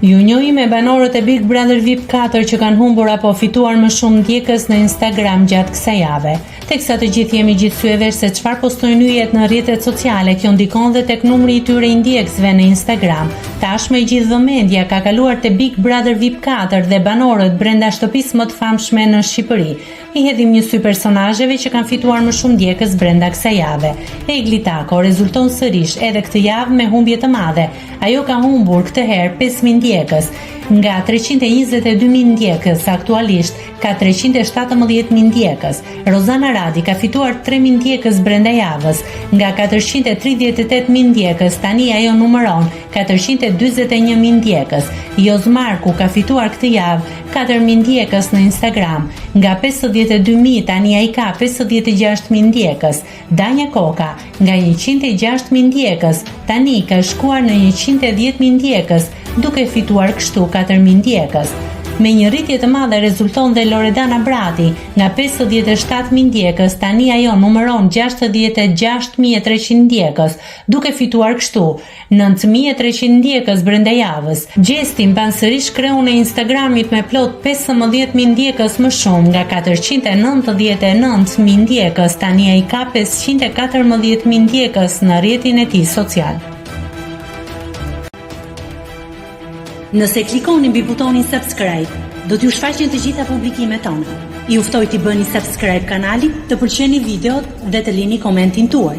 Ju njohi me banorët e Big Brother VIP 4 që kanë humbur apo fituar më shumë ndjekës në Instagram gjatë kësaj jave. Teksa të gjithë jemi gjithësyevesh se çfarë postojnë yjet në rrjetet sociale, kjo ndikon dhe tek numri i tyre i ndjekësve në Instagram. Tashmë e gjithë vëmendja ka kaluar te Big Brother VIP 4 dhe banorët brenda shtëpisë më të famshme në Shqipëri. I hedhim një sy personazheve që kanë fituar më shumë ndjekës brenda kësaj jave. Egli Tako rezulton sërish edhe këtë javë me humbje të madhe. Ajo ka humbur këtë herë 5.000 ndjekës. Nga 322.000 ndjekës, aktualisht ka 317.000 ndjekës. Rozana Radi ka fituar 3.000 ndjekës brenda javës. Nga 438.000 ndjekës, tani ajo numëron 441.000 ndjekës. Joz Marku ka fituar këtë javë 4.000 ndjekës në Instagram. Nga 52.000 tani ai ka 56.000 ndjekës. Danja Koka nga 106.000 ndjekës, tani ka shkuar në 110.000 ndjekës, duke fituar kështu 4.000 ndjekës. Me një rritje të madhe rezulton dhe Loredana Brati, nga 57.000 ndjekës, tani ajo numëron 66.300 ndjekës, duke fituar kështu 9.300 ndjekës brenda javës. Gjesti mban sërish kreun e Instagramit me plot 15.000 ndjekës më shumë, nga 499.000 ndjekës, tani ai ka 514.000 ndjekës në rrjetin e tij social. Nëse klikoni mbi butonin subscribe, do t'ju shfaqen të gjitha publikimet tona. Ju ftoj t'i bëni subscribe kanalit, të pëlqeni videot dhe të lini komentin tuaj.